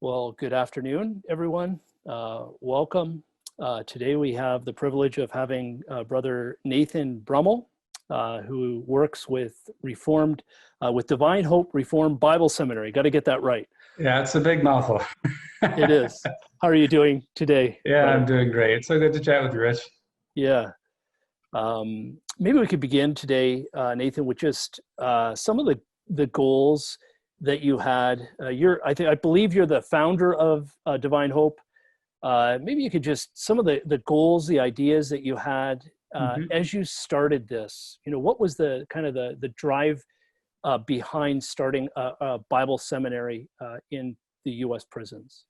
Well, good afternoon, everyone. Welcome. Today we have the privilege of having Brother Nathan Brummel, who works with with Divine Hope Reformed Bible Seminary. Got to get that right. Yeah, it's a big mouthful. It is. How are you doing today? Yeah, brother? I'm doing great. So good to chat with you, Rich. Yeah. Maybe we could begin today, Nathan, with just some of the goals that you had. I believe you're the founder of Divine Hope. Maybe you could just some of the goals, the ideas that you had as you started this. What was the kind of the drive behind starting a Bible seminary in the U.S. prisons?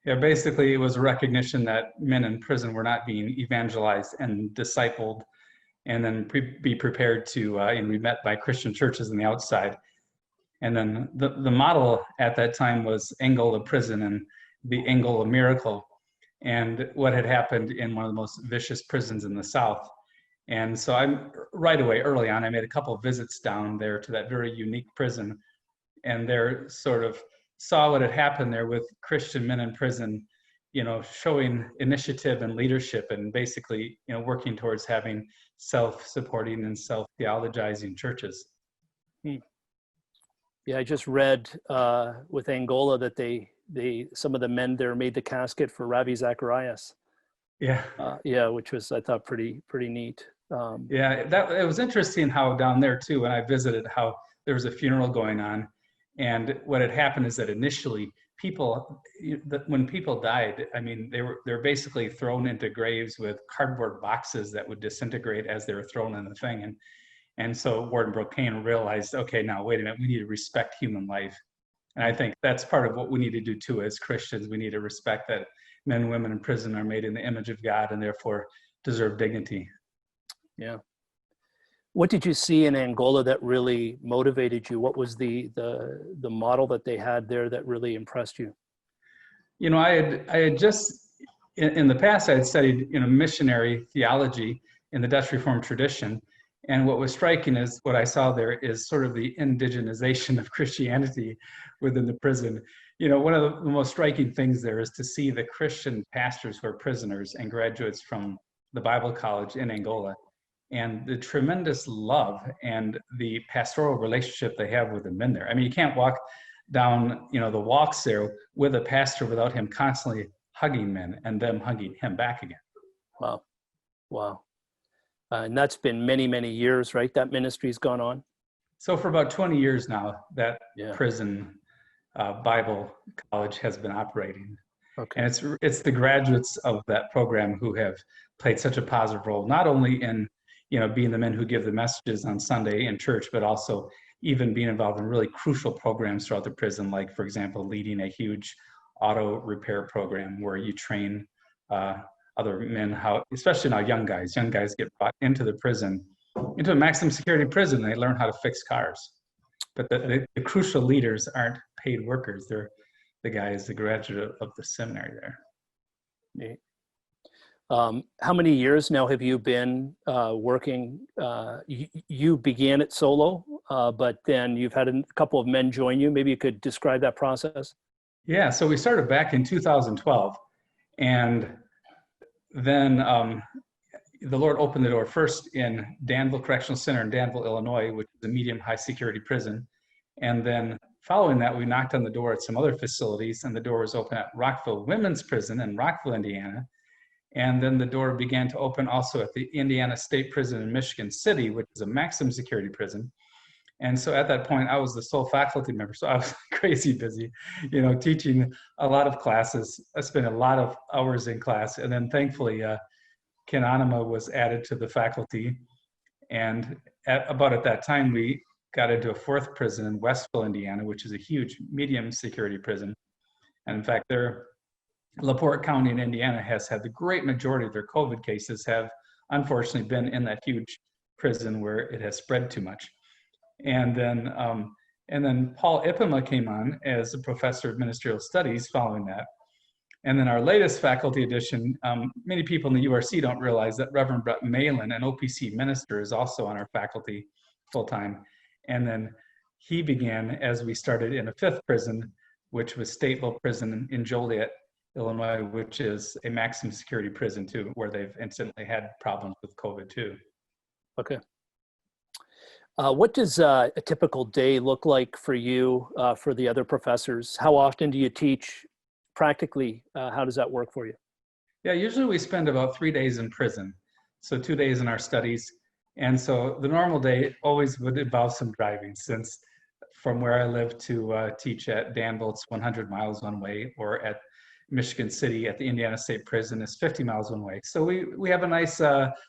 Yeah, basically it was a recognition that men in prison were not being evangelized and discipled and then be prepared to and be met by Christian churches on the outside. And then the model at that time was Angola prison and the Angola miracle and what had happened in one of the most vicious prisons in the South. And so right away, early on, I made a couple of visits down there to that very unique prison, and there sort of saw what had happened there with Christian men in prison, showing initiative and leadership and basically, working towards having self-supporting and self-theologizing churches. Yeah, I just read with Angola that some of the men there made the casket for Ravi Zacharias. Yeah. Which was, I thought, pretty neat. It was interesting how down there too, when I visited, how there was a funeral going on, and what had happened is that initially when people died, I mean, they were basically thrown into graves with cardboard boxes that would disintegrate as they were thrown in the thing, and so Warden Brocane realized, okay, now wait a minute, we need to respect human life. And I think that's part of what we need to do too as Christians. We need to respect that men and women in prison are made in the image of God and therefore deserve dignity. Yeah. What did you see in Angola that really motivated you? What was the model that they had there that really impressed you? I had just in the past I had studied missionary theology in the Dutch Reformed tradition, and what was striking is what I saw there is sort of the indigenization of Christianity within the prison. One of the most striking things there is to see the Christian pastors who are prisoners and graduates from the Bible College in Angola, and the tremendous love and the pastoral relationship they have with the men there. I mean, you can't walk down, the walks there with a pastor without him constantly hugging men and them hugging him back again. Wow. And that's been many, many years, right? That ministry's gone on. So for about 20 years now, that prison Bible college has been operating. Okay. And it's the graduates of that program who have played such a positive role, not only in being the men who give the messages on Sunday in church, but also even being involved in really crucial programs throughout the prison, like, for example, leading a huge auto repair program where you train other men how, especially now young guys get brought into the prison, into a maximum security prison. They learn how to fix cars. But the crucial leaders aren't paid workers. They're the guys, the graduate of the seminary there. Yeah. How many years now have you been working? You began it solo, but then you've had a couple of men join you. Maybe you could describe that process. Yeah, so we started back in 2012, and then the Lord opened the door first in Danville Correctional Center in Danville, Illinois, which is a medium high security prison. And then following that, we knocked on the door at some other facilities, and the door was open at Rockville Women's Prison in Rockville, Indiana. And then the door began to open also at the Indiana State Prison in Michigan City, which is a maximum security prison. And so at that point, I was the sole faculty member. So I was crazy busy, teaching a lot of classes. I spent a lot of hours in class. And then thankfully, Ken Anima was added to the faculty. And at that time, we got into a fourth prison in Westville, Indiana, which is a huge medium security prison. And in fact, LaPorte County in Indiana has had the great majority of their COVID cases have unfortunately been in that huge prison where it has spread too much. And then Paul Ipema came on as a professor of ministerial studies following that. And then our latest faculty addition, many people in the URC don't realize that Reverend Brett Malin, an OPC minister, is also on our faculty full-time. And then he began, as we started in a fifth prison, which was Stateville Prison in Joliet, Illinois, which is a maximum security prison too, where they've incidentally had problems with COVID too. Okay. What does a typical day look like for you, for the other professors? How often do you teach practically? How does that work for you? Yeah, usually we spend about 3 days in prison. So 2 days in our studies. And so the normal day always would involve some driving, since from where I live to teach at Danville, it's 100 miles one way, or at Michigan City at the Indiana State Prison is 50 miles one way. So we have a nice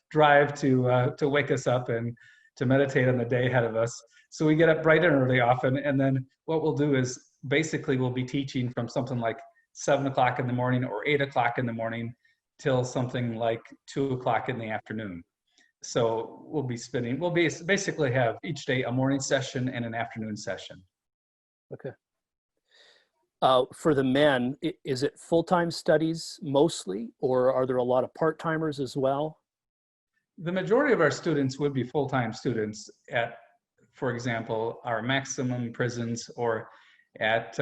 drive to wake us up and to meditate on the day ahead of us. So we get up bright and early often, and then what we'll do is basically we'll be teaching from something like 7 o'clock in the morning or 8 o'clock in the morning till something like 2 o'clock in the afternoon. So we'll basically have each day a morning session and an afternoon session. Okay. For the men, is it full-time studies mostly, or are there a lot of part-timers as well? The majority of our students would be full-time students at, for example, our maximum prisons or at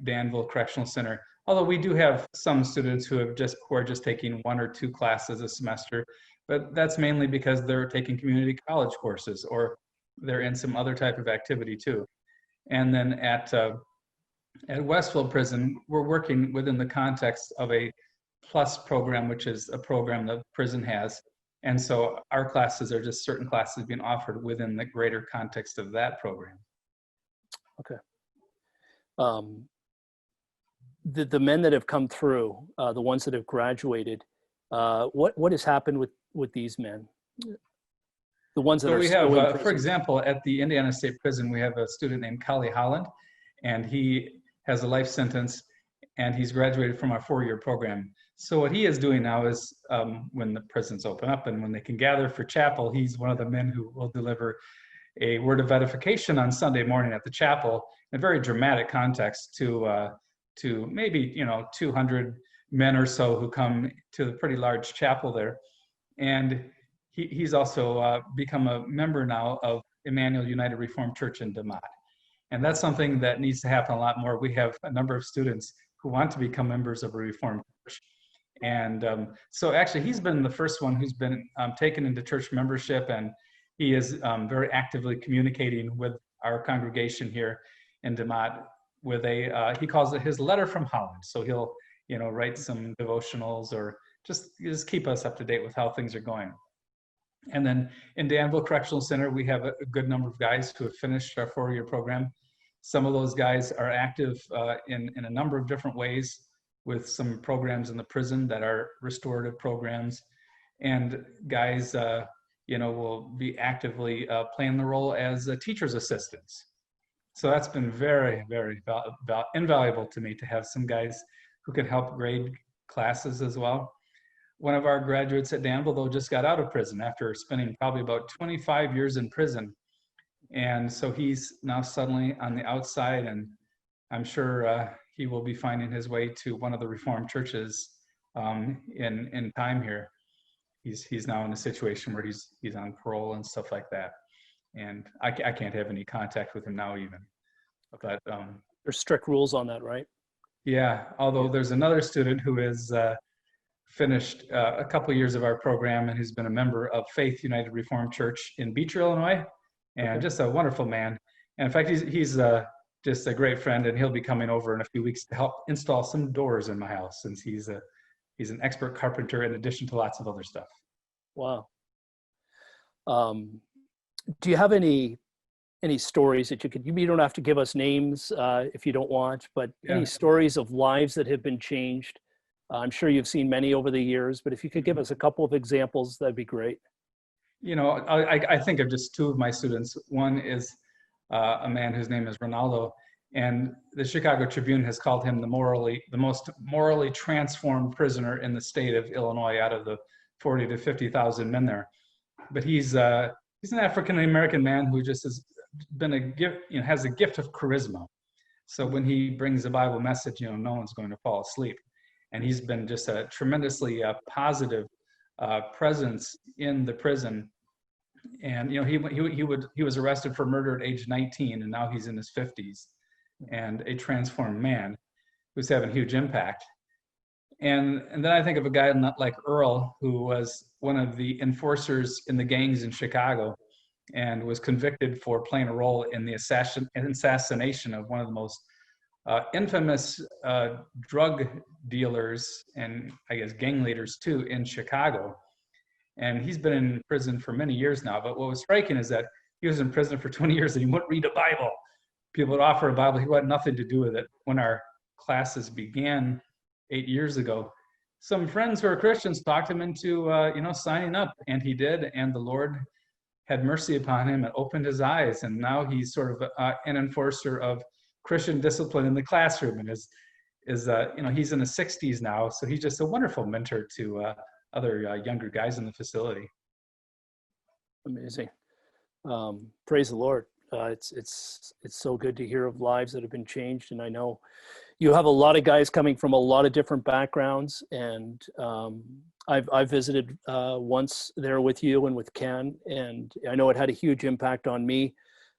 Danville Correctional Center. Although we do have some students who are just taking 1 or 2 classes a semester, but that's mainly because they're taking community college courses or they're in some other type of activity too. And then at Westfield Prison, we're working within the context of a PLUS program, which is a program the prison has. And so our classes are just certain classes being offered within the greater context of that program. Okay. The men that have come through, the ones that have graduated, what has happened with these men? The ones that so are we still in have, prison? for example, at the Indiana State Prison, we have a student named Collie Holland, and he has a life sentence, and he's graduated from our 4-year program. So what he is doing now is, when the prisons open up and when they can gather for chapel, he's one of the men who will deliver a word of edification on Sunday morning at the chapel in a very dramatic context to maybe 200 men or so who come to the pretty large chapel there. And he's also become a member now of Emmanuel United Reformed Church in DeMott. And that's something that needs to happen a lot more. We have a number of students who want to become members of a Reformed church. And so actually he's been the first one who's been taken into church membership, and he is very actively communicating with our congregation here in DeMott with he calls it his letter from Holland. So he'll write some devotionals or just keep us up to date with how things are going. And then in Danville Correctional Center, we have a good number of guys who have finished our 4-year program. Some of those guys are active in a number of different ways with some programs in the prison that are restorative programs. And guys, will be actively playing the role as teacher's assistants. So that's been very, very invaluable to me to have some guys who can help grade classes as well. One of our graduates at Danville, though, just got out of prison after spending probably about 25 years in prison. And so he's now suddenly on the outside, and I'm sure he will be finding his way to one of the Reformed churches in time here. He's now in a situation where he's on parole and stuff like that. And I can't have any contact with him now even. Okay. But there's strict rules on that, right? yeah, although there's another student who has finished a couple years of our program and who's been a member of Faith United Reformed Church in Beecher, Illinois, and just a wonderful man. And in fact, he's just a great friend, and he'll be coming over in a few weeks to help install some doors in my house, since he's an expert carpenter in addition to lots of other stuff. Wow. Do you have any stories that you don't have to give us names if you don't want, but any stories of lives that have been changed? I'm sure you've seen many over the years, but if you could give us a couple of examples, that'd be great. I think of just 2 of my students. One is a man whose name is Ronaldo, and the Chicago Tribune has called him the most morally transformed prisoner in the state of Illinois out of the 40 to 50,000 men there. But he's an African-American man who just has been a gift, has a gift of charisma. So when he brings a Bible message, no one's going to fall asleep. And he's been just a tremendously positive presence in the prison. And he was arrested for murder at age 19, and now he's in his 50s. and a transformed man who's having a huge impact. And then I think of a guy like Earl, who was one of the enforcers in the gangs in Chicago and was convicted for playing a role in the assassination of one of the most infamous drug dealers and I guess gang leaders too in Chicago. And he's been in prison for many years now. But what was striking is that he was in prison for 20 years and he wouldn't read a Bible. People would offer a Bible. He had nothing to do with it. When our classes began 8 years ago, some friends who are Christians talked him into, signing up, and he did. And the Lord had mercy upon him and opened his eyes. And now he's sort of an enforcer of Christian discipline in the classroom, and he's in his 60s now. So he's just a wonderful mentor to other younger guys in the facility. Amazing. Praise the Lord. It's so good to hear of lives that have been changed. And I know you have a lot of guys coming from a lot of different backgrounds. And I've visited once there with you and with Ken, and I know it had a huge impact on me.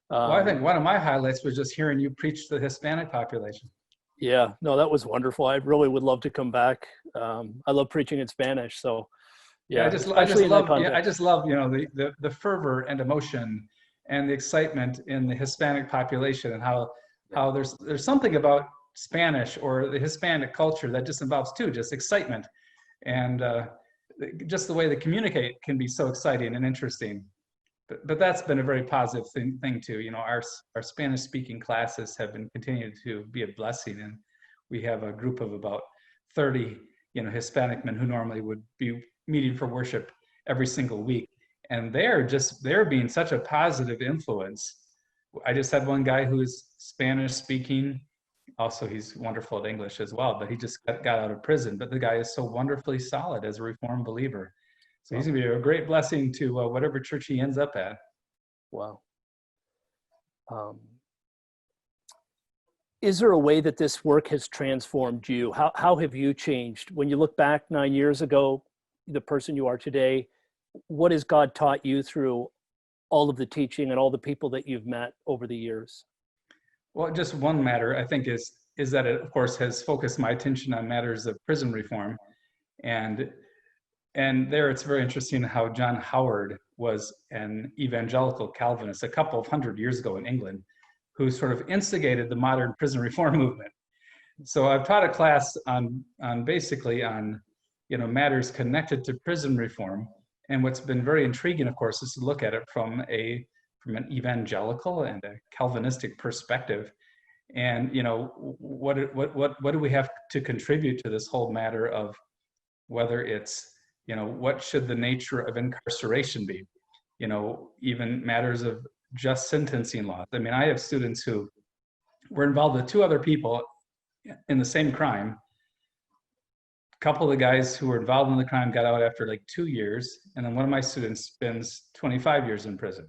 Well, I think one of my highlights was just hearing you preach to the Hispanic population. Yeah, no, that was wonderful. I really would love to come back. I love preaching in Spanish. So yeah, I just love the fervor and emotion and the excitement in the Hispanic population, and how there's something about Spanish or the Hispanic culture that just involves just excitement, and just the way they communicate can be so exciting and interesting. But that's been a very positive thing too. Our Spanish speaking classes have been continued to be a blessing, and we have a group of about 30 Hispanic men who normally would be meeting for worship every single week, and they're being such a positive influence. I just had one guy who is Spanish speaking. Also, he's wonderful at English as well, but he just got out of prison. But the guy is so wonderfully solid as a Reformed believer. So he's going to be a great blessing to whatever church he ends up at. Wow. Is there a way that this work has transformed you? How have you changed? When you look back 9 years ago, the person you are today, what has God taught you through all of the teaching and all the people that you've met over the years? Well, just one matter, I think, is that it, of course, has focused my attention on matters of prison reform. And there it's very interesting how John Howard was an evangelical Calvinist a couple of hundred years ago in England, who sort of instigated the modern prison reform movement. So I've taught a class on matters connected to prison reform. And what's been very intriguing, of course, is to look at it from an evangelical and a Calvinistic perspective. And what do we have to contribute to this whole matter of whether it's what should the nature of incarceration be? Even matters of just sentencing laws. I mean, I have students who were involved with two other people in the same crime. A couple of the guys who were involved in the crime got out after like 2 years, and then one of my students spends 25 years in prison.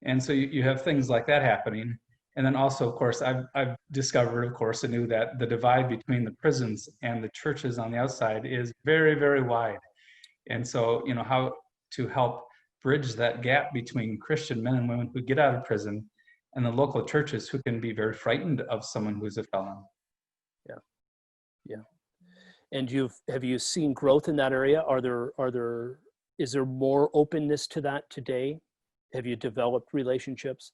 And so you have things like that happening. And then also, of course, I've discovered, of course, anew that the divide between the prisons and the churches on the outside is very, very wide. And so, how to help bridge that gap between Christian men and women who get out of prison and the local churches who can be very frightened of someone who's a felon. Yeah. And have you seen growth in that area? Is there more openness to that today? Have you developed relationships?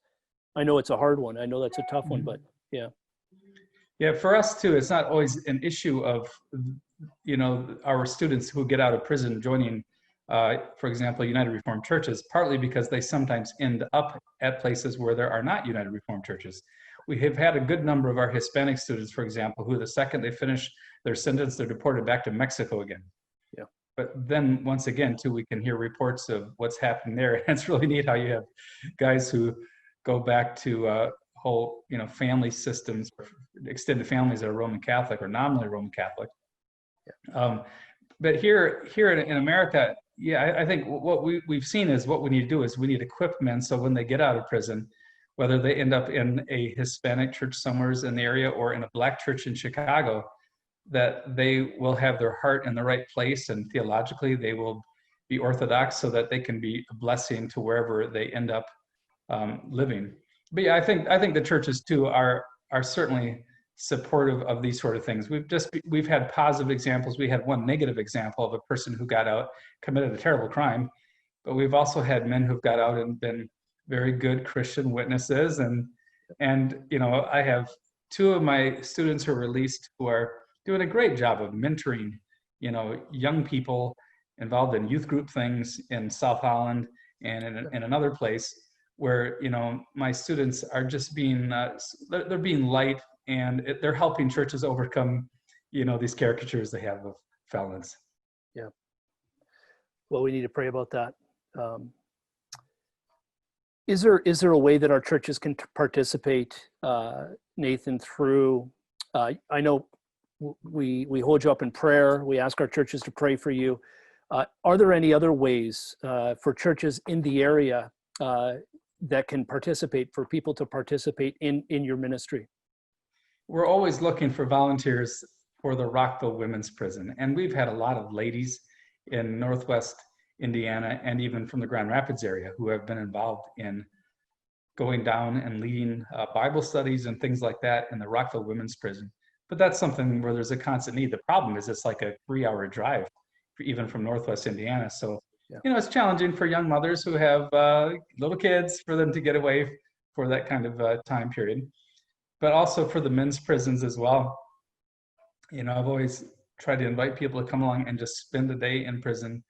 I know it's a hard one. I know that's a tough one, but yeah. Yeah, for us too, it's not always an issue of, our students who get out of prison joining, for example, United Reformed churches, partly because they sometimes end up at places where there are not United Reformed churches. We have had a good number of our Hispanic students, for example, who the second they finish their sentence, they're deported back to Mexico again. Yeah. But then once again, too, we can hear reports of what's happening there. And it's really neat how you have guys who go back to whole, family systems, extended families that are Roman Catholic or nominally Roman Catholic. Yeah. But here in America, I think what we've seen is what we need to do is we need to equip men so when they get out of prison, whether they end up in a Hispanic church somewhere in the area or in a Black church in Chicago, that they will have their heart in the right place, and theologically they will be orthodox so that they can be a blessing to wherever they end up living. But yeah, I think the churches too are are certainly supportive of these sort of things. We've had positive examples. We had one negative example of a person who got out, committed a terrible crime, but we've also had men who've got out and been very good Christian witnesses. And I have two of my students who are released who are doing a great job of mentoring, young people involved in youth group things in South Holland and in another place where, my students are just being, they're being light, and they're helping churches overcome, these caricatures they have of felons. Yeah. Well, we need to pray about that. Is there a way that our churches can participate, Nathan, through, I know we hold you up in prayer. We ask our churches to pray for you. Are there any other ways for churches in the area that can participate, for people to participate in your ministry? We're always looking for volunteers for the Rockville Women's Prison. And we've had a lot of ladies in Northwest Indiana and even from the Grand Rapids area who have been involved in going down and leading Bible studies and things like that in the Rockville Women's Prison. But that's something where there's a constant need. The problem is it's like a 3-hour drive, even from Northwest Indiana. So, it's challenging for young mothers who have little kids for them to get away for that kind of time period. But also for the men's prisons as well. I've always tried to invite people to come along and just spend a day in prison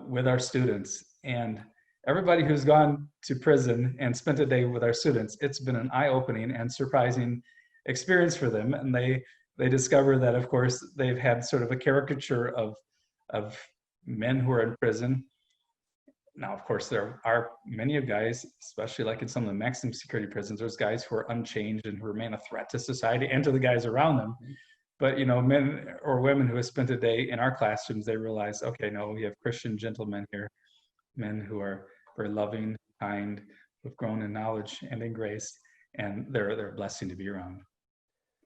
with our students. And everybody who's gone to prison and spent a day with our students, it's been an eye-opening and surprising experience for them. And they discover that, of course, they've had sort of a caricature of men who are in prison. Now, of course, there are many of guys, especially like in some of the maximum security prisons, there's guys who are unchanged and who remain a threat to society and to the guys around them. But, men or women who have spent a day in our classrooms, they realize, okay, no, we have Christian gentlemen here, men who are very loving, kind, who've grown in knowledge and in grace, and they're a blessing to be around.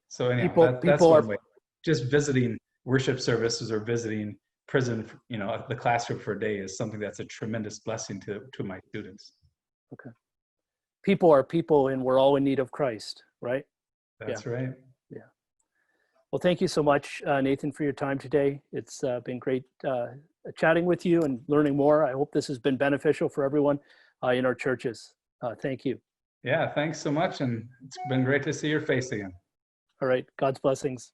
So anyhow, that's one way. Just visiting worship services or visiting prison, the classroom for a day is something that's a tremendous blessing to my students. Okay. People are people, and we're all in need of Christ, right? That's right. Yeah. Well, thank you so much, Nathan, for your time today. It's been great chatting with you and learning more. I hope this has been beneficial for everyone in our churches. Thank you. Yeah, thanks so much. And it's been great to see your face again. All right. God's blessings.